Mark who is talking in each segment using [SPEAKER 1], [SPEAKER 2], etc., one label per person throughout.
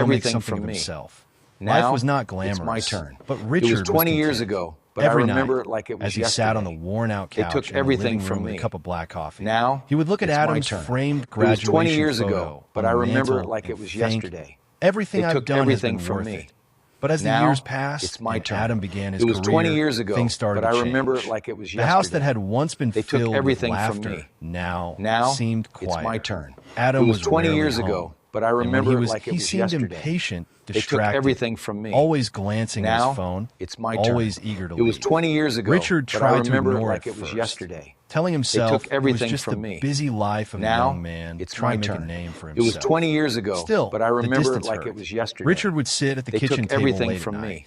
[SPEAKER 1] go make
[SPEAKER 2] everything
[SPEAKER 1] something
[SPEAKER 2] from
[SPEAKER 1] of
[SPEAKER 2] me.
[SPEAKER 1] himself.
[SPEAKER 2] Now
[SPEAKER 1] Life was not glamorous.
[SPEAKER 2] it's my turn.
[SPEAKER 1] But Richard
[SPEAKER 2] It was 20 years
[SPEAKER 1] content.
[SPEAKER 2] ago, but I
[SPEAKER 1] Every
[SPEAKER 2] remember
[SPEAKER 1] night,
[SPEAKER 2] it like it was
[SPEAKER 1] as he
[SPEAKER 2] yesterday.
[SPEAKER 1] sat on the worn-out
[SPEAKER 2] They
[SPEAKER 1] couch
[SPEAKER 2] took
[SPEAKER 1] in the
[SPEAKER 2] everything
[SPEAKER 1] living
[SPEAKER 2] from
[SPEAKER 1] room with
[SPEAKER 2] me.
[SPEAKER 1] a cup of black coffee,
[SPEAKER 2] Now
[SPEAKER 1] he would look at
[SPEAKER 2] it's my
[SPEAKER 1] Adam's
[SPEAKER 2] turn.
[SPEAKER 1] framed
[SPEAKER 2] It was 20
[SPEAKER 1] graduation
[SPEAKER 2] years
[SPEAKER 1] photo
[SPEAKER 2] ago, but
[SPEAKER 1] on
[SPEAKER 2] I
[SPEAKER 1] the
[SPEAKER 2] remember
[SPEAKER 1] mantle
[SPEAKER 2] it like it
[SPEAKER 1] and
[SPEAKER 2] was
[SPEAKER 1] think,
[SPEAKER 2] yesterday.
[SPEAKER 1] everything
[SPEAKER 2] They
[SPEAKER 1] I've
[SPEAKER 2] took
[SPEAKER 1] done has
[SPEAKER 2] everything
[SPEAKER 1] been
[SPEAKER 2] from
[SPEAKER 1] worth
[SPEAKER 2] me.
[SPEAKER 1] it. But as the
[SPEAKER 2] Now
[SPEAKER 1] years passed
[SPEAKER 2] it's my
[SPEAKER 1] and
[SPEAKER 2] turn.
[SPEAKER 1] Adam began his
[SPEAKER 2] It was
[SPEAKER 1] career,
[SPEAKER 2] 20 years ago,
[SPEAKER 1] things started
[SPEAKER 2] but
[SPEAKER 1] to
[SPEAKER 2] I
[SPEAKER 1] change.
[SPEAKER 2] remember it like it was
[SPEAKER 1] The house
[SPEAKER 2] yesterday.
[SPEAKER 1] that had once been
[SPEAKER 2] They took
[SPEAKER 1] filled
[SPEAKER 2] everything
[SPEAKER 1] with
[SPEAKER 2] from
[SPEAKER 1] laughter
[SPEAKER 2] me.
[SPEAKER 1] now
[SPEAKER 2] It's
[SPEAKER 1] seemed quieter.
[SPEAKER 2] my turn.
[SPEAKER 1] Adam
[SPEAKER 2] It was 20
[SPEAKER 1] rarely
[SPEAKER 2] years
[SPEAKER 1] home.
[SPEAKER 2] ago, but I
[SPEAKER 1] And when
[SPEAKER 2] remember
[SPEAKER 1] he
[SPEAKER 2] it
[SPEAKER 1] was,
[SPEAKER 2] like it
[SPEAKER 1] he
[SPEAKER 2] was
[SPEAKER 1] seemed
[SPEAKER 2] yesterday.
[SPEAKER 1] impatient,
[SPEAKER 2] They took
[SPEAKER 1] distracted,
[SPEAKER 2] everything from me.
[SPEAKER 1] always glancing at
[SPEAKER 2] Now
[SPEAKER 1] his phone,
[SPEAKER 2] it's my turn.
[SPEAKER 1] always eager to
[SPEAKER 2] It was
[SPEAKER 1] leave.
[SPEAKER 2] 20 years ago,
[SPEAKER 1] Richard
[SPEAKER 2] but I
[SPEAKER 1] tried to
[SPEAKER 2] remember it
[SPEAKER 1] ignore
[SPEAKER 2] like
[SPEAKER 1] it
[SPEAKER 2] it was
[SPEAKER 1] first,
[SPEAKER 2] yesterday.
[SPEAKER 1] telling himself
[SPEAKER 2] took
[SPEAKER 1] it was
[SPEAKER 2] everything
[SPEAKER 1] just
[SPEAKER 2] from
[SPEAKER 1] the
[SPEAKER 2] me.
[SPEAKER 1] busy life of a
[SPEAKER 2] Now
[SPEAKER 1] young man
[SPEAKER 2] it's
[SPEAKER 1] trying
[SPEAKER 2] my
[SPEAKER 1] to make
[SPEAKER 2] turn.
[SPEAKER 1] a name for
[SPEAKER 2] It
[SPEAKER 1] himself.
[SPEAKER 2] was 20 years ago,
[SPEAKER 1] Still,
[SPEAKER 2] but I
[SPEAKER 1] the
[SPEAKER 2] remember it
[SPEAKER 1] distance
[SPEAKER 2] like
[SPEAKER 1] hurt.
[SPEAKER 2] it was yesterday.
[SPEAKER 1] Richard would sit at the
[SPEAKER 2] They
[SPEAKER 1] kitchen
[SPEAKER 2] took
[SPEAKER 1] table
[SPEAKER 2] everything
[SPEAKER 1] late
[SPEAKER 2] from
[SPEAKER 1] at
[SPEAKER 2] me.
[SPEAKER 1] night,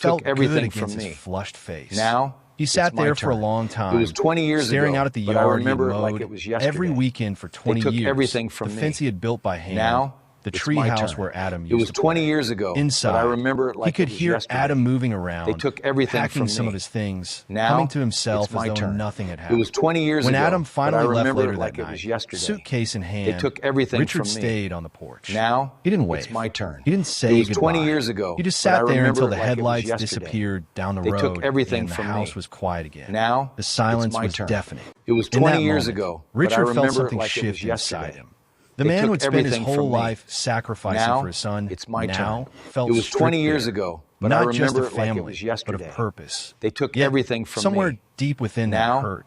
[SPEAKER 1] felt
[SPEAKER 2] took everything
[SPEAKER 1] good
[SPEAKER 2] from
[SPEAKER 1] against
[SPEAKER 2] me.
[SPEAKER 1] his flushed face.
[SPEAKER 2] Now,
[SPEAKER 1] he
[SPEAKER 2] it's
[SPEAKER 1] sat
[SPEAKER 2] my
[SPEAKER 1] there for a
[SPEAKER 2] turn.
[SPEAKER 1] long time.
[SPEAKER 2] It was 20 years
[SPEAKER 1] staring
[SPEAKER 2] ago,
[SPEAKER 1] out at the
[SPEAKER 2] but I
[SPEAKER 1] yard
[SPEAKER 2] remember
[SPEAKER 1] he
[SPEAKER 2] it
[SPEAKER 1] had
[SPEAKER 2] like
[SPEAKER 1] mowed
[SPEAKER 2] it was yesterday.
[SPEAKER 1] every weekend for 20
[SPEAKER 2] took
[SPEAKER 1] years.
[SPEAKER 2] everything from
[SPEAKER 1] the
[SPEAKER 2] me.
[SPEAKER 1] fence he had built by hand.
[SPEAKER 2] Now,
[SPEAKER 1] the
[SPEAKER 2] it's
[SPEAKER 1] tree
[SPEAKER 2] my
[SPEAKER 1] house
[SPEAKER 2] turn.
[SPEAKER 1] where Adam used
[SPEAKER 2] It was
[SPEAKER 1] to
[SPEAKER 2] 20
[SPEAKER 1] play.
[SPEAKER 2] years ago,
[SPEAKER 1] Inside,
[SPEAKER 2] but I remember it like
[SPEAKER 1] he could
[SPEAKER 2] it was
[SPEAKER 1] hear
[SPEAKER 2] yesterday.
[SPEAKER 1] Adam moving around.
[SPEAKER 2] They took everything
[SPEAKER 1] packing
[SPEAKER 2] from
[SPEAKER 1] some
[SPEAKER 2] me.
[SPEAKER 1] of his things,
[SPEAKER 2] Now,
[SPEAKER 1] coming to himself
[SPEAKER 2] it's my
[SPEAKER 1] as though
[SPEAKER 2] turn.
[SPEAKER 1] nothing had
[SPEAKER 2] It
[SPEAKER 1] happened.
[SPEAKER 2] was 20 years
[SPEAKER 1] when
[SPEAKER 2] ago,
[SPEAKER 1] Adam
[SPEAKER 2] but I
[SPEAKER 1] finally left
[SPEAKER 2] remember
[SPEAKER 1] later
[SPEAKER 2] it like
[SPEAKER 1] that
[SPEAKER 2] it was
[SPEAKER 1] night,
[SPEAKER 2] yesterday.
[SPEAKER 1] suitcase in hand,
[SPEAKER 2] They took everything
[SPEAKER 1] Richard
[SPEAKER 2] from me.
[SPEAKER 1] stayed on the porch.
[SPEAKER 2] Now,
[SPEAKER 1] he didn't wave.
[SPEAKER 2] it's my turn.
[SPEAKER 1] He didn't say
[SPEAKER 2] It was
[SPEAKER 1] goodbye.
[SPEAKER 2] 20 years ago,
[SPEAKER 1] He just
[SPEAKER 2] but I
[SPEAKER 1] sat there
[SPEAKER 2] remember
[SPEAKER 1] until
[SPEAKER 2] it
[SPEAKER 1] the
[SPEAKER 2] like it was
[SPEAKER 1] headlights
[SPEAKER 2] yesterday.
[SPEAKER 1] disappeared down the
[SPEAKER 2] They
[SPEAKER 1] road
[SPEAKER 2] took everything
[SPEAKER 1] and the
[SPEAKER 2] from
[SPEAKER 1] house
[SPEAKER 2] me.
[SPEAKER 1] was quiet again.
[SPEAKER 2] Now,
[SPEAKER 1] the silence
[SPEAKER 2] it's my
[SPEAKER 1] was
[SPEAKER 2] turn.
[SPEAKER 1] deafening.
[SPEAKER 2] It was
[SPEAKER 1] In
[SPEAKER 2] 20
[SPEAKER 1] that
[SPEAKER 2] years
[SPEAKER 1] moment,
[SPEAKER 2] ago, but I
[SPEAKER 1] Richard felt
[SPEAKER 2] remember it
[SPEAKER 1] something
[SPEAKER 2] like it was
[SPEAKER 1] shift
[SPEAKER 2] yesterday.
[SPEAKER 1] inside him. The
[SPEAKER 2] They
[SPEAKER 1] man
[SPEAKER 2] took
[SPEAKER 1] who had spent his
[SPEAKER 2] everything
[SPEAKER 1] whole
[SPEAKER 2] from me.
[SPEAKER 1] life sacrificing
[SPEAKER 2] Now,
[SPEAKER 1] for his son
[SPEAKER 2] it's my
[SPEAKER 1] now
[SPEAKER 2] turn.
[SPEAKER 1] felt
[SPEAKER 2] It was 20
[SPEAKER 1] stripped
[SPEAKER 2] years
[SPEAKER 1] bare.
[SPEAKER 2] ago, but
[SPEAKER 1] Not
[SPEAKER 2] I
[SPEAKER 1] just
[SPEAKER 2] remember
[SPEAKER 1] of
[SPEAKER 2] it like it
[SPEAKER 1] family,
[SPEAKER 2] was
[SPEAKER 1] but
[SPEAKER 2] yesterday.
[SPEAKER 1] of purpose.
[SPEAKER 2] They took
[SPEAKER 1] Yet,
[SPEAKER 2] everything from
[SPEAKER 1] somewhere
[SPEAKER 2] me.
[SPEAKER 1] deep within
[SPEAKER 2] Now,
[SPEAKER 1] that hurt,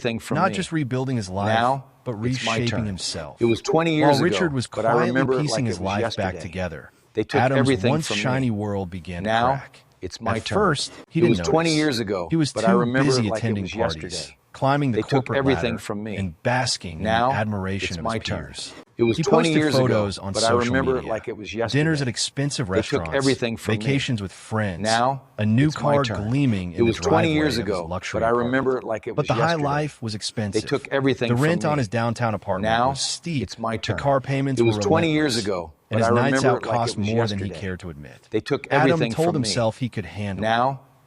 [SPEAKER 2] everything from
[SPEAKER 1] not
[SPEAKER 2] me.
[SPEAKER 1] just rebuilding his life,
[SPEAKER 2] Now,
[SPEAKER 1] but
[SPEAKER 2] it's my
[SPEAKER 1] reshaping
[SPEAKER 2] turn.
[SPEAKER 1] himself.
[SPEAKER 2] It was 20 years
[SPEAKER 1] While
[SPEAKER 2] ago,
[SPEAKER 1] Richard was
[SPEAKER 2] but I
[SPEAKER 1] quietly
[SPEAKER 2] remember it
[SPEAKER 1] piecing
[SPEAKER 2] like
[SPEAKER 1] his
[SPEAKER 2] it was
[SPEAKER 1] life back
[SPEAKER 2] yesterday.
[SPEAKER 1] together,
[SPEAKER 2] They took
[SPEAKER 1] Adam's
[SPEAKER 2] everything
[SPEAKER 1] once
[SPEAKER 2] from me.
[SPEAKER 1] shiny world began to
[SPEAKER 2] Now,
[SPEAKER 1] crack.
[SPEAKER 2] it's my
[SPEAKER 1] At
[SPEAKER 2] turn.
[SPEAKER 1] first, he
[SPEAKER 2] It
[SPEAKER 1] didn't
[SPEAKER 2] was
[SPEAKER 1] notice.
[SPEAKER 2] 20 years ago,
[SPEAKER 1] He was
[SPEAKER 2] but I
[SPEAKER 1] too
[SPEAKER 2] remember
[SPEAKER 1] busy
[SPEAKER 2] it like it
[SPEAKER 1] attending
[SPEAKER 2] was
[SPEAKER 1] parties,
[SPEAKER 2] yesterday.
[SPEAKER 1] climbing the
[SPEAKER 2] They took
[SPEAKER 1] corporate
[SPEAKER 2] everything
[SPEAKER 1] ladder,
[SPEAKER 2] from me.
[SPEAKER 1] and basking
[SPEAKER 2] Now,
[SPEAKER 1] in the admiration
[SPEAKER 2] it's
[SPEAKER 1] of
[SPEAKER 2] my
[SPEAKER 1] his
[SPEAKER 2] turn.
[SPEAKER 1] peers.
[SPEAKER 2] It was
[SPEAKER 1] He
[SPEAKER 2] 20
[SPEAKER 1] posted
[SPEAKER 2] years ago,
[SPEAKER 1] photos on
[SPEAKER 2] but I
[SPEAKER 1] social
[SPEAKER 2] remember
[SPEAKER 1] media,
[SPEAKER 2] it like it was yesterday.
[SPEAKER 1] dinners at expensive
[SPEAKER 2] They took
[SPEAKER 1] restaurants,
[SPEAKER 2] everything from me.
[SPEAKER 1] vacations with friends,
[SPEAKER 2] Now,
[SPEAKER 1] a new
[SPEAKER 2] it's my
[SPEAKER 1] car
[SPEAKER 2] turn.
[SPEAKER 1] gleaming
[SPEAKER 2] It
[SPEAKER 1] in
[SPEAKER 2] was
[SPEAKER 1] the
[SPEAKER 2] 20
[SPEAKER 1] driveway
[SPEAKER 2] years
[SPEAKER 1] of his
[SPEAKER 2] ago,
[SPEAKER 1] luxury
[SPEAKER 2] but I
[SPEAKER 1] apartment.
[SPEAKER 2] remember it like it was
[SPEAKER 1] But the high
[SPEAKER 2] yesterday.
[SPEAKER 1] life was expensive.
[SPEAKER 2] They took everything
[SPEAKER 1] The
[SPEAKER 2] from
[SPEAKER 1] rent on
[SPEAKER 2] me.
[SPEAKER 1] his downtown apartment
[SPEAKER 2] Now,
[SPEAKER 1] was steep.
[SPEAKER 2] it's my turn.
[SPEAKER 1] The car payments
[SPEAKER 2] It was
[SPEAKER 1] were
[SPEAKER 2] 20 years
[SPEAKER 1] relentless,
[SPEAKER 2] ago,
[SPEAKER 1] and
[SPEAKER 2] but
[SPEAKER 1] his
[SPEAKER 2] I
[SPEAKER 1] nights
[SPEAKER 2] remember
[SPEAKER 1] out
[SPEAKER 2] it like
[SPEAKER 1] cost
[SPEAKER 2] it was
[SPEAKER 1] more than he
[SPEAKER 2] yesterday.
[SPEAKER 1] cared to admit.
[SPEAKER 2] They took
[SPEAKER 1] Adam
[SPEAKER 2] everything
[SPEAKER 1] told
[SPEAKER 2] from me.
[SPEAKER 1] himself he could handle it.
[SPEAKER 2] Now,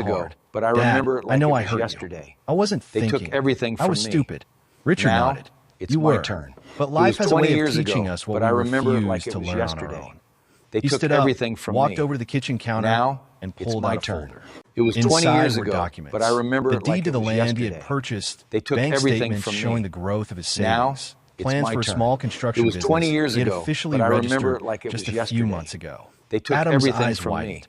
[SPEAKER 2] ago,
[SPEAKER 1] hard.
[SPEAKER 2] but I
[SPEAKER 1] Dad,
[SPEAKER 2] remember it like
[SPEAKER 1] I know
[SPEAKER 2] it
[SPEAKER 1] I
[SPEAKER 2] was
[SPEAKER 1] hurt
[SPEAKER 2] yesterday.
[SPEAKER 1] You. I wasn't
[SPEAKER 2] They
[SPEAKER 1] thinking.
[SPEAKER 2] took everything
[SPEAKER 1] I
[SPEAKER 2] from
[SPEAKER 1] was
[SPEAKER 2] me.
[SPEAKER 1] stupid. Richard
[SPEAKER 2] Now,
[SPEAKER 1] nodded.
[SPEAKER 2] it's
[SPEAKER 1] You
[SPEAKER 2] my
[SPEAKER 1] were.
[SPEAKER 2] turn.
[SPEAKER 1] But
[SPEAKER 2] It
[SPEAKER 1] life
[SPEAKER 2] was
[SPEAKER 1] has a
[SPEAKER 2] 20
[SPEAKER 1] way of
[SPEAKER 2] years
[SPEAKER 1] teaching
[SPEAKER 2] ago,
[SPEAKER 1] us what
[SPEAKER 2] but
[SPEAKER 1] we
[SPEAKER 2] I remember it like
[SPEAKER 1] refuse
[SPEAKER 2] it
[SPEAKER 1] to
[SPEAKER 2] was
[SPEAKER 1] learn
[SPEAKER 2] yesterday.
[SPEAKER 1] on our own.
[SPEAKER 2] They
[SPEAKER 1] He
[SPEAKER 2] took
[SPEAKER 1] stood up,
[SPEAKER 2] everything from
[SPEAKER 1] walked
[SPEAKER 2] me.
[SPEAKER 1] over to the kitchen counter,
[SPEAKER 2] Now,
[SPEAKER 1] and
[SPEAKER 2] it's
[SPEAKER 1] pulled
[SPEAKER 2] my
[SPEAKER 1] out a
[SPEAKER 2] turn.
[SPEAKER 1] folder.
[SPEAKER 2] It was 20
[SPEAKER 1] Inside
[SPEAKER 2] years
[SPEAKER 1] were
[SPEAKER 2] ago,
[SPEAKER 1] documents.
[SPEAKER 2] but I remember
[SPEAKER 1] the
[SPEAKER 2] it
[SPEAKER 1] deed
[SPEAKER 2] like
[SPEAKER 1] to
[SPEAKER 2] it
[SPEAKER 1] the
[SPEAKER 2] was
[SPEAKER 1] land he had
[SPEAKER 2] yesterday.
[SPEAKER 1] purchased,
[SPEAKER 2] They took
[SPEAKER 1] bank
[SPEAKER 2] everything
[SPEAKER 1] statements
[SPEAKER 2] from
[SPEAKER 1] showing
[SPEAKER 2] me.
[SPEAKER 1] the growth of his
[SPEAKER 2] Now,
[SPEAKER 1] savings,
[SPEAKER 2] it's
[SPEAKER 1] plans
[SPEAKER 2] my
[SPEAKER 1] for a
[SPEAKER 2] turn.
[SPEAKER 1] small construction
[SPEAKER 2] It was
[SPEAKER 1] business
[SPEAKER 2] 20 years
[SPEAKER 1] he had
[SPEAKER 2] ago,
[SPEAKER 1] officially
[SPEAKER 2] but I remember
[SPEAKER 1] registered
[SPEAKER 2] it like it
[SPEAKER 1] just
[SPEAKER 2] was
[SPEAKER 1] a few
[SPEAKER 2] yesterday.
[SPEAKER 1] months ago.
[SPEAKER 2] They took
[SPEAKER 1] Adam's
[SPEAKER 2] everything
[SPEAKER 1] eyes
[SPEAKER 2] from me.
[SPEAKER 1] widened.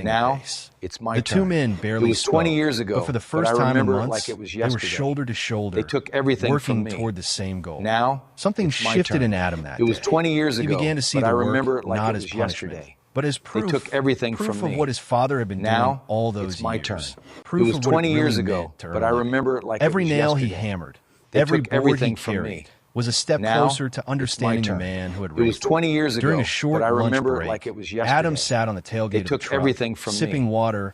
[SPEAKER 1] setting
[SPEAKER 2] Now
[SPEAKER 1] a pace.
[SPEAKER 2] it's my
[SPEAKER 1] The
[SPEAKER 2] turn.
[SPEAKER 1] two men barely
[SPEAKER 2] It was 20
[SPEAKER 1] spoke,
[SPEAKER 2] years ago,
[SPEAKER 1] but for the
[SPEAKER 2] but
[SPEAKER 1] first
[SPEAKER 2] I
[SPEAKER 1] time in
[SPEAKER 2] remember it
[SPEAKER 1] months,
[SPEAKER 2] like it was
[SPEAKER 1] they were
[SPEAKER 2] yesterday.
[SPEAKER 1] shoulder to shoulder.
[SPEAKER 2] They took everything
[SPEAKER 1] working
[SPEAKER 2] from me.
[SPEAKER 1] toward the same goal.
[SPEAKER 2] Now
[SPEAKER 1] Something
[SPEAKER 2] it's my
[SPEAKER 1] shifted
[SPEAKER 2] turn.
[SPEAKER 1] in Adam that
[SPEAKER 2] It was
[SPEAKER 1] day.
[SPEAKER 2] 20 years
[SPEAKER 1] He
[SPEAKER 2] ago,
[SPEAKER 1] began to see
[SPEAKER 2] but
[SPEAKER 1] the
[SPEAKER 2] I
[SPEAKER 1] work
[SPEAKER 2] remember it like
[SPEAKER 1] not
[SPEAKER 2] it
[SPEAKER 1] as
[SPEAKER 2] was
[SPEAKER 1] punishment,
[SPEAKER 2] yesterday.
[SPEAKER 1] but as
[SPEAKER 2] They
[SPEAKER 1] proof.
[SPEAKER 2] took everything
[SPEAKER 1] proof
[SPEAKER 2] from
[SPEAKER 1] of
[SPEAKER 2] me.
[SPEAKER 1] what his father had been
[SPEAKER 2] Now
[SPEAKER 1] doing all those
[SPEAKER 2] it's my
[SPEAKER 1] years.
[SPEAKER 2] turn.
[SPEAKER 1] Proof
[SPEAKER 2] It was
[SPEAKER 1] of what
[SPEAKER 2] 20
[SPEAKER 1] it
[SPEAKER 2] years
[SPEAKER 1] really
[SPEAKER 2] ago,
[SPEAKER 1] meant to
[SPEAKER 2] but I
[SPEAKER 1] earn it.
[SPEAKER 2] remember it like
[SPEAKER 1] Every
[SPEAKER 2] it was
[SPEAKER 1] nail he
[SPEAKER 2] yesterday.
[SPEAKER 1] hammered,
[SPEAKER 2] They
[SPEAKER 1] every
[SPEAKER 2] took
[SPEAKER 1] board
[SPEAKER 2] everything
[SPEAKER 1] he
[SPEAKER 2] from
[SPEAKER 1] carried,
[SPEAKER 2] me.
[SPEAKER 1] was a step
[SPEAKER 2] Now
[SPEAKER 1] closer to
[SPEAKER 2] it's my
[SPEAKER 1] understanding the
[SPEAKER 2] turn.
[SPEAKER 1] man who had
[SPEAKER 2] It was
[SPEAKER 1] raised him.
[SPEAKER 2] 20 years ago,
[SPEAKER 1] During a short
[SPEAKER 2] but I
[SPEAKER 1] lunch
[SPEAKER 2] remember it
[SPEAKER 1] break,
[SPEAKER 2] like it was yesterday.
[SPEAKER 1] Adam sat on the tailgate
[SPEAKER 2] They
[SPEAKER 1] of the
[SPEAKER 2] took
[SPEAKER 1] truck,
[SPEAKER 2] everything from
[SPEAKER 1] sipping
[SPEAKER 2] me.
[SPEAKER 1] water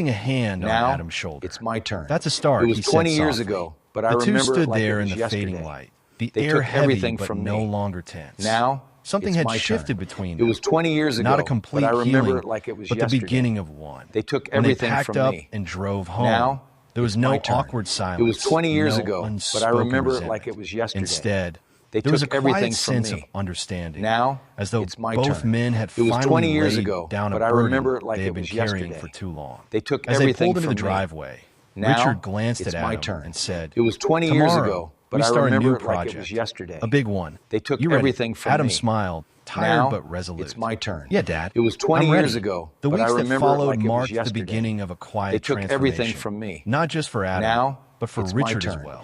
[SPEAKER 1] placing a hand
[SPEAKER 2] Now
[SPEAKER 1] on Adam's shoulder.
[SPEAKER 2] it's my turn.
[SPEAKER 1] That's a start,
[SPEAKER 2] It was
[SPEAKER 1] he said
[SPEAKER 2] 20 years
[SPEAKER 1] softly.
[SPEAKER 2] ago, but I
[SPEAKER 1] The two
[SPEAKER 2] remember it
[SPEAKER 1] stood
[SPEAKER 2] like
[SPEAKER 1] there
[SPEAKER 2] it
[SPEAKER 1] in
[SPEAKER 2] was
[SPEAKER 1] the fading
[SPEAKER 2] yesterday.
[SPEAKER 1] light. The
[SPEAKER 2] They
[SPEAKER 1] air
[SPEAKER 2] took
[SPEAKER 1] heavy,
[SPEAKER 2] everything
[SPEAKER 1] but
[SPEAKER 2] from
[SPEAKER 1] no
[SPEAKER 2] me.
[SPEAKER 1] longer tense.
[SPEAKER 2] Now
[SPEAKER 1] Something
[SPEAKER 2] it's
[SPEAKER 1] had
[SPEAKER 2] my
[SPEAKER 1] shifted
[SPEAKER 2] turn.
[SPEAKER 1] between
[SPEAKER 2] It
[SPEAKER 1] them.
[SPEAKER 2] was 20 years ago,
[SPEAKER 1] Not a complete
[SPEAKER 2] but I remember
[SPEAKER 1] healing,
[SPEAKER 2] it like it was
[SPEAKER 1] but
[SPEAKER 2] yesterday.
[SPEAKER 1] the beginning of one.
[SPEAKER 2] They took
[SPEAKER 1] When they
[SPEAKER 2] everything
[SPEAKER 1] packed
[SPEAKER 2] from
[SPEAKER 1] up
[SPEAKER 2] me.
[SPEAKER 1] and drove home,
[SPEAKER 2] Now
[SPEAKER 1] there was
[SPEAKER 2] it's my
[SPEAKER 1] no
[SPEAKER 2] turn.
[SPEAKER 1] awkward silence.
[SPEAKER 2] It was 20 years
[SPEAKER 1] no
[SPEAKER 2] ago, but I
[SPEAKER 1] unspoken
[SPEAKER 2] remember it
[SPEAKER 1] resentment.
[SPEAKER 2] like it was yesterday.
[SPEAKER 1] Instead,
[SPEAKER 2] They
[SPEAKER 1] there was a
[SPEAKER 2] took
[SPEAKER 1] quiet
[SPEAKER 2] everything from
[SPEAKER 1] sense
[SPEAKER 2] me.
[SPEAKER 1] of understanding.
[SPEAKER 2] Now
[SPEAKER 1] as though
[SPEAKER 2] it's my
[SPEAKER 1] both
[SPEAKER 2] turn.
[SPEAKER 1] men had
[SPEAKER 2] It was
[SPEAKER 1] finally
[SPEAKER 2] 20 years
[SPEAKER 1] laid
[SPEAKER 2] ago,
[SPEAKER 1] down a
[SPEAKER 2] but I
[SPEAKER 1] burden
[SPEAKER 2] remember it like
[SPEAKER 1] they
[SPEAKER 2] it
[SPEAKER 1] had been
[SPEAKER 2] was
[SPEAKER 1] carrying
[SPEAKER 2] yesterday.
[SPEAKER 1] for too long.
[SPEAKER 2] They took
[SPEAKER 1] As they
[SPEAKER 2] everything
[SPEAKER 1] pulled into the
[SPEAKER 2] from me.
[SPEAKER 1] driveway,
[SPEAKER 2] Now
[SPEAKER 1] Richard glanced
[SPEAKER 2] it's
[SPEAKER 1] at
[SPEAKER 2] my
[SPEAKER 1] Adam
[SPEAKER 2] turn.
[SPEAKER 1] and said,
[SPEAKER 2] It was 20 years
[SPEAKER 1] "Tomorrow,
[SPEAKER 2] ago, but
[SPEAKER 1] we
[SPEAKER 2] I
[SPEAKER 1] start a
[SPEAKER 2] remember
[SPEAKER 1] new
[SPEAKER 2] it like
[SPEAKER 1] project,
[SPEAKER 2] it was yesterday.
[SPEAKER 1] a big one.
[SPEAKER 2] They took
[SPEAKER 1] You ready?"
[SPEAKER 2] everything from
[SPEAKER 1] Adam
[SPEAKER 2] me.
[SPEAKER 1] smiled, tired
[SPEAKER 2] Now
[SPEAKER 1] but resolute.
[SPEAKER 2] it's my turn.
[SPEAKER 1] Yeah, Dad.
[SPEAKER 2] It was 20
[SPEAKER 1] I'm ready.
[SPEAKER 2] years ago,
[SPEAKER 1] The
[SPEAKER 2] but I
[SPEAKER 1] weeks that
[SPEAKER 2] remember it
[SPEAKER 1] followed
[SPEAKER 2] like it was
[SPEAKER 1] marked the
[SPEAKER 2] yesterday.
[SPEAKER 1] beginning of a quiet
[SPEAKER 2] They took
[SPEAKER 1] transformation.
[SPEAKER 2] everything from me.
[SPEAKER 1] Not just for Adam,
[SPEAKER 2] Now
[SPEAKER 1] but for
[SPEAKER 2] it's my
[SPEAKER 1] Richard as
[SPEAKER 2] turn.
[SPEAKER 1] well.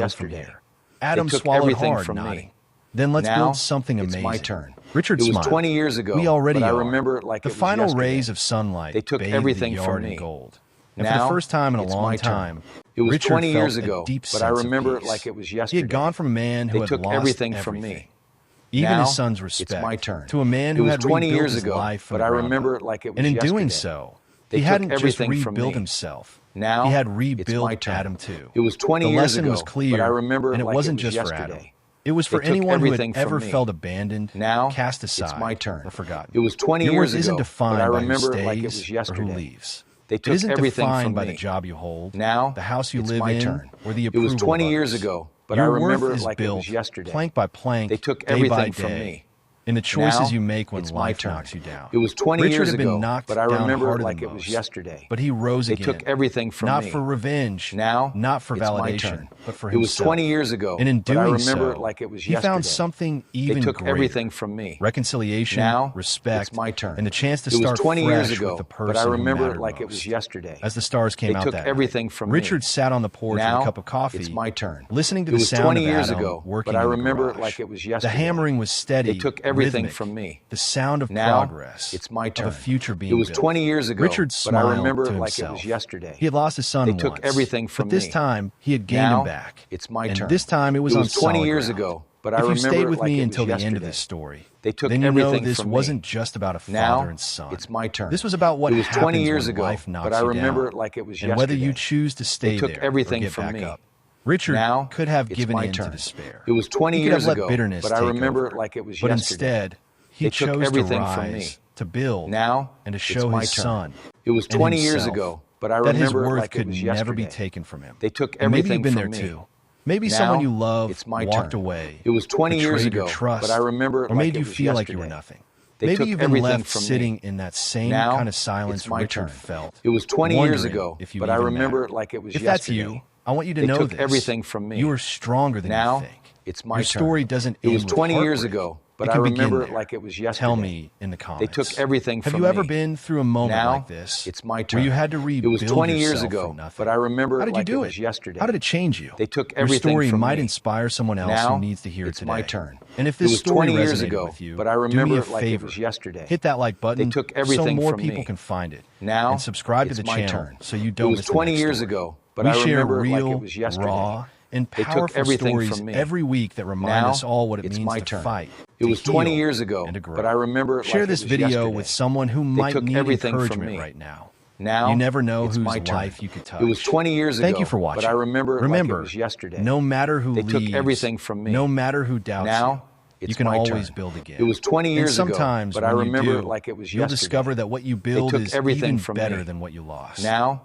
[SPEAKER 1] build from
[SPEAKER 2] yesterday.
[SPEAKER 1] here. Adam
[SPEAKER 2] took
[SPEAKER 1] swallowed
[SPEAKER 2] everything
[SPEAKER 1] hard,
[SPEAKER 2] from me.
[SPEAKER 1] nodding. Then let's
[SPEAKER 2] Now,
[SPEAKER 1] build something
[SPEAKER 2] it's
[SPEAKER 1] amazing.
[SPEAKER 2] my turn.
[SPEAKER 1] Richard
[SPEAKER 2] It was
[SPEAKER 1] smiled.
[SPEAKER 2] 20 years ago,
[SPEAKER 1] We already
[SPEAKER 2] but I
[SPEAKER 1] are.
[SPEAKER 2] remember it like
[SPEAKER 1] the
[SPEAKER 2] it was
[SPEAKER 1] final
[SPEAKER 2] yesterday.
[SPEAKER 1] rays of sunlight
[SPEAKER 2] They took
[SPEAKER 1] bathed
[SPEAKER 2] everything
[SPEAKER 1] the
[SPEAKER 2] from
[SPEAKER 1] yard in
[SPEAKER 2] me.
[SPEAKER 1] gold. And for
[SPEAKER 2] Now,
[SPEAKER 1] the first time in a
[SPEAKER 2] it's
[SPEAKER 1] long
[SPEAKER 2] my turn.
[SPEAKER 1] time,
[SPEAKER 2] It was
[SPEAKER 1] Richard
[SPEAKER 2] 20 years
[SPEAKER 1] felt
[SPEAKER 2] ago,
[SPEAKER 1] a deep
[SPEAKER 2] but I
[SPEAKER 1] sense of
[SPEAKER 2] remember it
[SPEAKER 1] peace.
[SPEAKER 2] like it was
[SPEAKER 1] He
[SPEAKER 2] yesterday.
[SPEAKER 1] had gone from a man who
[SPEAKER 2] They
[SPEAKER 1] had
[SPEAKER 2] took
[SPEAKER 1] lost
[SPEAKER 2] everything from me.
[SPEAKER 1] everything, even
[SPEAKER 2] Now,
[SPEAKER 1] his son's
[SPEAKER 2] it's
[SPEAKER 1] respect,
[SPEAKER 2] my turn.
[SPEAKER 1] to a man
[SPEAKER 2] It
[SPEAKER 1] who
[SPEAKER 2] was
[SPEAKER 1] had
[SPEAKER 2] 20
[SPEAKER 1] rebuilt
[SPEAKER 2] years
[SPEAKER 1] his
[SPEAKER 2] ago,
[SPEAKER 1] life from
[SPEAKER 2] but
[SPEAKER 1] the
[SPEAKER 2] I
[SPEAKER 1] ground
[SPEAKER 2] remember
[SPEAKER 1] up.
[SPEAKER 2] it like it was
[SPEAKER 1] And in
[SPEAKER 2] yesterday.
[SPEAKER 1] doing so,
[SPEAKER 2] They
[SPEAKER 1] he
[SPEAKER 2] took
[SPEAKER 1] hadn't just
[SPEAKER 2] everything from
[SPEAKER 1] rebuilt
[SPEAKER 2] me.
[SPEAKER 1] himself.
[SPEAKER 2] Now,
[SPEAKER 1] he had
[SPEAKER 2] it's my
[SPEAKER 1] rebuilt
[SPEAKER 2] turn.
[SPEAKER 1] Adam too.
[SPEAKER 2] It was 20
[SPEAKER 1] the
[SPEAKER 2] years
[SPEAKER 1] lesson
[SPEAKER 2] ago,
[SPEAKER 1] was clear,
[SPEAKER 2] but I remember it
[SPEAKER 1] and it
[SPEAKER 2] like
[SPEAKER 1] wasn't
[SPEAKER 2] it was
[SPEAKER 1] just for Adam.
[SPEAKER 2] yesterday.
[SPEAKER 1] It was for
[SPEAKER 2] They took
[SPEAKER 1] anyone who had
[SPEAKER 2] everything from
[SPEAKER 1] ever
[SPEAKER 2] me.
[SPEAKER 1] felt abandoned,
[SPEAKER 2] Now,
[SPEAKER 1] cast
[SPEAKER 2] it's
[SPEAKER 1] aside,
[SPEAKER 2] my turn.
[SPEAKER 1] or forgotten.
[SPEAKER 2] It was 20
[SPEAKER 1] Your
[SPEAKER 2] years
[SPEAKER 1] worth isn't
[SPEAKER 2] ago,
[SPEAKER 1] defined
[SPEAKER 2] but I
[SPEAKER 1] by who
[SPEAKER 2] remember it
[SPEAKER 1] stays
[SPEAKER 2] like it was
[SPEAKER 1] or who
[SPEAKER 2] yesterday.
[SPEAKER 1] leaves.
[SPEAKER 2] They
[SPEAKER 1] It
[SPEAKER 2] took
[SPEAKER 1] isn't
[SPEAKER 2] everything
[SPEAKER 1] defined
[SPEAKER 2] from
[SPEAKER 1] by
[SPEAKER 2] me.
[SPEAKER 1] the job you hold,
[SPEAKER 2] Now,
[SPEAKER 1] the house you
[SPEAKER 2] it's
[SPEAKER 1] live
[SPEAKER 2] my
[SPEAKER 1] in,
[SPEAKER 2] turn.
[SPEAKER 1] or the
[SPEAKER 2] It was
[SPEAKER 1] approval
[SPEAKER 2] 20
[SPEAKER 1] of
[SPEAKER 2] years
[SPEAKER 1] others.
[SPEAKER 2] ago, but
[SPEAKER 1] Your
[SPEAKER 2] I
[SPEAKER 1] worth
[SPEAKER 2] remember it
[SPEAKER 1] is
[SPEAKER 2] like it
[SPEAKER 1] built
[SPEAKER 2] was yesterday.
[SPEAKER 1] plank by plank,
[SPEAKER 2] They took
[SPEAKER 1] day by
[SPEAKER 2] everything from
[SPEAKER 1] day.
[SPEAKER 2] me.
[SPEAKER 1] in the choices
[SPEAKER 2] Now,
[SPEAKER 1] you make when
[SPEAKER 2] it's my
[SPEAKER 1] life
[SPEAKER 2] turn.
[SPEAKER 1] knocks you down.
[SPEAKER 2] It was 20
[SPEAKER 1] Richard
[SPEAKER 2] years
[SPEAKER 1] had been
[SPEAKER 2] ago,
[SPEAKER 1] knocked
[SPEAKER 2] but I
[SPEAKER 1] down
[SPEAKER 2] remember
[SPEAKER 1] harder
[SPEAKER 2] it like
[SPEAKER 1] than
[SPEAKER 2] it was
[SPEAKER 1] most.
[SPEAKER 2] yesterday.
[SPEAKER 1] But he rose
[SPEAKER 2] They
[SPEAKER 1] again.
[SPEAKER 2] took everything from
[SPEAKER 1] not
[SPEAKER 2] me.
[SPEAKER 1] for revenge,
[SPEAKER 2] Now,
[SPEAKER 1] not for
[SPEAKER 2] it's my
[SPEAKER 1] validation,
[SPEAKER 2] turn.
[SPEAKER 1] but for
[SPEAKER 2] It was
[SPEAKER 1] himself.
[SPEAKER 2] 20 years ago,
[SPEAKER 1] and in
[SPEAKER 2] but I
[SPEAKER 1] doing
[SPEAKER 2] remember
[SPEAKER 1] so,
[SPEAKER 2] it like it was
[SPEAKER 1] he
[SPEAKER 2] yesterday.
[SPEAKER 1] found something even
[SPEAKER 2] They took
[SPEAKER 1] greater.
[SPEAKER 2] everything from me.
[SPEAKER 1] Reconciliation,
[SPEAKER 2] Now,
[SPEAKER 1] respect,
[SPEAKER 2] it's my turn.
[SPEAKER 1] and the chance to
[SPEAKER 2] It was
[SPEAKER 1] start
[SPEAKER 2] 20
[SPEAKER 1] fresh
[SPEAKER 2] years ago,
[SPEAKER 1] with the
[SPEAKER 2] but
[SPEAKER 1] person
[SPEAKER 2] I
[SPEAKER 1] who
[SPEAKER 2] remember
[SPEAKER 1] mattered
[SPEAKER 2] it like
[SPEAKER 1] most.
[SPEAKER 2] it was yesterday.
[SPEAKER 1] As the stars came
[SPEAKER 2] They
[SPEAKER 1] out
[SPEAKER 2] took
[SPEAKER 1] that
[SPEAKER 2] everything
[SPEAKER 1] night,
[SPEAKER 2] from me.
[SPEAKER 1] Richard sat on the porch
[SPEAKER 2] Now,
[SPEAKER 1] with a cup of coffee,
[SPEAKER 2] it's my turn.
[SPEAKER 1] listening to
[SPEAKER 2] It
[SPEAKER 1] the
[SPEAKER 2] was
[SPEAKER 1] sound
[SPEAKER 2] 20
[SPEAKER 1] of
[SPEAKER 2] years
[SPEAKER 1] Adam
[SPEAKER 2] ago,
[SPEAKER 1] working
[SPEAKER 2] but I
[SPEAKER 1] in the
[SPEAKER 2] remember it
[SPEAKER 1] garage.
[SPEAKER 2] like it was
[SPEAKER 1] The
[SPEAKER 2] yesterday.
[SPEAKER 1] hammering was steady,
[SPEAKER 2] They took everything
[SPEAKER 1] rhythmic,
[SPEAKER 2] from me.
[SPEAKER 1] the sound of
[SPEAKER 2] Now,
[SPEAKER 1] progress,
[SPEAKER 2] it's my turn.
[SPEAKER 1] of a future being
[SPEAKER 2] It was
[SPEAKER 1] built.
[SPEAKER 2] 20 years ago,
[SPEAKER 1] Richard
[SPEAKER 2] but I
[SPEAKER 1] smiled
[SPEAKER 2] remember
[SPEAKER 1] to
[SPEAKER 2] it like it
[SPEAKER 1] himself.
[SPEAKER 2] was yesterday.
[SPEAKER 1] He had lost his son
[SPEAKER 2] They
[SPEAKER 1] once,
[SPEAKER 2] took everything from
[SPEAKER 1] but this
[SPEAKER 2] me.
[SPEAKER 1] time he had gained
[SPEAKER 2] Now,
[SPEAKER 1] him back.
[SPEAKER 2] it's my
[SPEAKER 1] and
[SPEAKER 2] turn.
[SPEAKER 1] this time it was
[SPEAKER 2] It
[SPEAKER 1] on
[SPEAKER 2] was 20
[SPEAKER 1] solid
[SPEAKER 2] years
[SPEAKER 1] ground.
[SPEAKER 2] ago, but I
[SPEAKER 1] If you
[SPEAKER 2] remember
[SPEAKER 1] stayed
[SPEAKER 2] it
[SPEAKER 1] with
[SPEAKER 2] like
[SPEAKER 1] me
[SPEAKER 2] it was
[SPEAKER 1] until the end of
[SPEAKER 2] yesterday.
[SPEAKER 1] this story,
[SPEAKER 2] They took
[SPEAKER 1] then you know
[SPEAKER 2] everything
[SPEAKER 1] this
[SPEAKER 2] from
[SPEAKER 1] wasn't
[SPEAKER 2] me.
[SPEAKER 1] just about a father
[SPEAKER 2] Now,
[SPEAKER 1] and son.
[SPEAKER 2] it's my turn.
[SPEAKER 1] This was about what
[SPEAKER 2] It was
[SPEAKER 1] happens
[SPEAKER 2] 20 years
[SPEAKER 1] when
[SPEAKER 2] ago,
[SPEAKER 1] life knocks
[SPEAKER 2] but I
[SPEAKER 1] you
[SPEAKER 2] remember
[SPEAKER 1] down,
[SPEAKER 2] it like it was
[SPEAKER 1] and whether you
[SPEAKER 2] yesterday.
[SPEAKER 1] choose to stay
[SPEAKER 2] They took
[SPEAKER 1] there
[SPEAKER 2] everything
[SPEAKER 1] or get
[SPEAKER 2] from
[SPEAKER 1] back
[SPEAKER 2] me.
[SPEAKER 1] up. Richard
[SPEAKER 2] Now,
[SPEAKER 1] could have
[SPEAKER 2] it's
[SPEAKER 1] given
[SPEAKER 2] my
[SPEAKER 1] in
[SPEAKER 2] turn.
[SPEAKER 1] to despair.
[SPEAKER 2] It was 20
[SPEAKER 1] he could
[SPEAKER 2] years
[SPEAKER 1] have let
[SPEAKER 2] ago,
[SPEAKER 1] bitterness
[SPEAKER 2] but I
[SPEAKER 1] take
[SPEAKER 2] remember
[SPEAKER 1] over.
[SPEAKER 2] it like it was
[SPEAKER 1] but
[SPEAKER 2] yesterday.
[SPEAKER 1] instead, he
[SPEAKER 2] They took
[SPEAKER 1] chose to
[SPEAKER 2] everything from me.
[SPEAKER 1] rise, to build,
[SPEAKER 2] Now,
[SPEAKER 1] and to
[SPEAKER 2] it's
[SPEAKER 1] show
[SPEAKER 2] my
[SPEAKER 1] his
[SPEAKER 2] turn.
[SPEAKER 1] son.
[SPEAKER 2] It was
[SPEAKER 1] and
[SPEAKER 2] 20 years
[SPEAKER 1] himself
[SPEAKER 2] ago, but I
[SPEAKER 1] that his
[SPEAKER 2] remember it
[SPEAKER 1] worth
[SPEAKER 2] like it
[SPEAKER 1] could
[SPEAKER 2] was
[SPEAKER 1] never be
[SPEAKER 2] yesterday.
[SPEAKER 1] taken from him.
[SPEAKER 2] They took
[SPEAKER 1] And maybe
[SPEAKER 2] everything
[SPEAKER 1] you've been
[SPEAKER 2] from
[SPEAKER 1] there
[SPEAKER 2] me.
[SPEAKER 1] too. Maybe
[SPEAKER 2] Now,
[SPEAKER 1] someone you love
[SPEAKER 2] it's my
[SPEAKER 1] walked
[SPEAKER 2] turn.
[SPEAKER 1] away.
[SPEAKER 2] It was 20 years
[SPEAKER 1] betrayed
[SPEAKER 2] ago,
[SPEAKER 1] your trust,
[SPEAKER 2] but I remember it
[SPEAKER 1] or
[SPEAKER 2] like
[SPEAKER 1] made
[SPEAKER 2] it
[SPEAKER 1] you
[SPEAKER 2] was
[SPEAKER 1] feel like you were
[SPEAKER 2] yesterday.
[SPEAKER 1] nothing.
[SPEAKER 2] They
[SPEAKER 1] Maybe
[SPEAKER 2] took
[SPEAKER 1] you've been
[SPEAKER 2] everything
[SPEAKER 1] left
[SPEAKER 2] from me.
[SPEAKER 1] sitting in that same
[SPEAKER 2] Now,
[SPEAKER 1] kind of silence
[SPEAKER 2] it's my
[SPEAKER 1] Richard
[SPEAKER 2] turn.
[SPEAKER 1] felt.
[SPEAKER 2] It was 20 years
[SPEAKER 1] wondering
[SPEAKER 2] ago,
[SPEAKER 1] if you
[SPEAKER 2] but I
[SPEAKER 1] even
[SPEAKER 2] remember
[SPEAKER 1] mattered.
[SPEAKER 2] it like it was
[SPEAKER 1] if
[SPEAKER 2] yesterday.
[SPEAKER 1] that's you, I want you to
[SPEAKER 2] They
[SPEAKER 1] know
[SPEAKER 2] took
[SPEAKER 1] this.
[SPEAKER 2] everything from me.
[SPEAKER 1] You are stronger than
[SPEAKER 2] Now,
[SPEAKER 1] you think.
[SPEAKER 2] it's my
[SPEAKER 1] Your
[SPEAKER 2] turn.
[SPEAKER 1] story doesn't
[SPEAKER 2] It
[SPEAKER 1] end
[SPEAKER 2] was
[SPEAKER 1] with
[SPEAKER 2] 20 years
[SPEAKER 1] heartbreak.
[SPEAKER 2] ago, but
[SPEAKER 1] It
[SPEAKER 2] I
[SPEAKER 1] can begin
[SPEAKER 2] remember it
[SPEAKER 1] there.
[SPEAKER 2] like it was yesterday.
[SPEAKER 1] Tell me in the
[SPEAKER 2] They
[SPEAKER 1] comments.
[SPEAKER 2] took everything
[SPEAKER 1] Have
[SPEAKER 2] from
[SPEAKER 1] you ever
[SPEAKER 2] me.
[SPEAKER 1] been through a moment
[SPEAKER 2] Now,
[SPEAKER 1] like this?
[SPEAKER 2] it's my
[SPEAKER 1] Where
[SPEAKER 2] turn.
[SPEAKER 1] you had to
[SPEAKER 2] It
[SPEAKER 1] rebuild
[SPEAKER 2] was 20 years
[SPEAKER 1] yourself
[SPEAKER 2] ago,
[SPEAKER 1] from nothing?
[SPEAKER 2] but I remember
[SPEAKER 1] How
[SPEAKER 2] it
[SPEAKER 1] did
[SPEAKER 2] like
[SPEAKER 1] you do
[SPEAKER 2] it was yesterday.
[SPEAKER 1] How did it change you?
[SPEAKER 2] They took
[SPEAKER 1] Your
[SPEAKER 2] everything
[SPEAKER 1] story
[SPEAKER 2] from
[SPEAKER 1] might
[SPEAKER 2] me.
[SPEAKER 1] inspire someone else
[SPEAKER 2] Now,
[SPEAKER 1] who needs to hear it
[SPEAKER 2] it's
[SPEAKER 1] today.
[SPEAKER 2] my turn.
[SPEAKER 1] And if
[SPEAKER 2] It
[SPEAKER 1] this
[SPEAKER 2] was
[SPEAKER 1] story
[SPEAKER 2] 20 years
[SPEAKER 1] resonated
[SPEAKER 2] ago,
[SPEAKER 1] with you,
[SPEAKER 2] but I
[SPEAKER 1] do
[SPEAKER 2] remember
[SPEAKER 1] me a
[SPEAKER 2] it like it
[SPEAKER 1] favor.
[SPEAKER 2] was yesterday.
[SPEAKER 1] Hit that like button
[SPEAKER 2] They took
[SPEAKER 1] so
[SPEAKER 2] everything
[SPEAKER 1] more
[SPEAKER 2] from
[SPEAKER 1] people
[SPEAKER 2] me.
[SPEAKER 1] can find it.
[SPEAKER 2] Now,
[SPEAKER 1] and subscribe to
[SPEAKER 2] it's
[SPEAKER 1] the
[SPEAKER 2] my
[SPEAKER 1] channel
[SPEAKER 2] turn.
[SPEAKER 1] so you
[SPEAKER 2] It
[SPEAKER 1] don't
[SPEAKER 2] was
[SPEAKER 1] miss the
[SPEAKER 2] 20
[SPEAKER 1] next
[SPEAKER 2] years
[SPEAKER 1] story.
[SPEAKER 2] ago, but
[SPEAKER 1] we
[SPEAKER 2] I
[SPEAKER 1] share
[SPEAKER 2] remember it like
[SPEAKER 1] real,
[SPEAKER 2] it was yesterday.
[SPEAKER 1] raw, and
[SPEAKER 2] They took
[SPEAKER 1] powerful
[SPEAKER 2] everything
[SPEAKER 1] stories
[SPEAKER 2] from me.
[SPEAKER 1] every week that remind
[SPEAKER 2] Now,
[SPEAKER 1] us all what it
[SPEAKER 2] it's
[SPEAKER 1] means
[SPEAKER 2] my
[SPEAKER 1] to
[SPEAKER 2] turn.
[SPEAKER 1] fight.
[SPEAKER 2] It
[SPEAKER 1] to
[SPEAKER 2] was 20
[SPEAKER 1] heal,
[SPEAKER 2] years ago,
[SPEAKER 1] and to grow.
[SPEAKER 2] but I remember it
[SPEAKER 1] Share
[SPEAKER 2] like
[SPEAKER 1] this
[SPEAKER 2] it was
[SPEAKER 1] video
[SPEAKER 2] yesterday.
[SPEAKER 1] with someone who
[SPEAKER 2] They
[SPEAKER 1] might
[SPEAKER 2] took
[SPEAKER 1] need
[SPEAKER 2] everything from
[SPEAKER 1] encouragement
[SPEAKER 2] me.
[SPEAKER 1] right now.
[SPEAKER 2] Now,
[SPEAKER 1] You never know
[SPEAKER 2] it's
[SPEAKER 1] whose
[SPEAKER 2] my turn.
[SPEAKER 1] life you could touch.
[SPEAKER 2] It was 20 years ago.
[SPEAKER 1] Thank you for watching.
[SPEAKER 2] But I remember it
[SPEAKER 1] Remember,
[SPEAKER 2] like it was yesterday.
[SPEAKER 1] no matter who
[SPEAKER 2] They
[SPEAKER 1] leaves,
[SPEAKER 2] took everything from me.
[SPEAKER 1] no matter who doubts
[SPEAKER 2] Now,
[SPEAKER 1] you
[SPEAKER 2] it's
[SPEAKER 1] can
[SPEAKER 2] my
[SPEAKER 1] always
[SPEAKER 2] turn.
[SPEAKER 1] build again.
[SPEAKER 2] It was 20 years
[SPEAKER 1] and
[SPEAKER 2] ago,
[SPEAKER 1] sometimes
[SPEAKER 2] but I
[SPEAKER 1] when you
[SPEAKER 2] remember
[SPEAKER 1] do,
[SPEAKER 2] it like it was
[SPEAKER 1] you'll
[SPEAKER 2] yesterday.
[SPEAKER 1] discover that what you
[SPEAKER 2] They
[SPEAKER 1] build
[SPEAKER 2] took
[SPEAKER 1] is
[SPEAKER 2] everything
[SPEAKER 1] even
[SPEAKER 2] from
[SPEAKER 1] better
[SPEAKER 2] me.
[SPEAKER 1] than what you lost.
[SPEAKER 2] Now,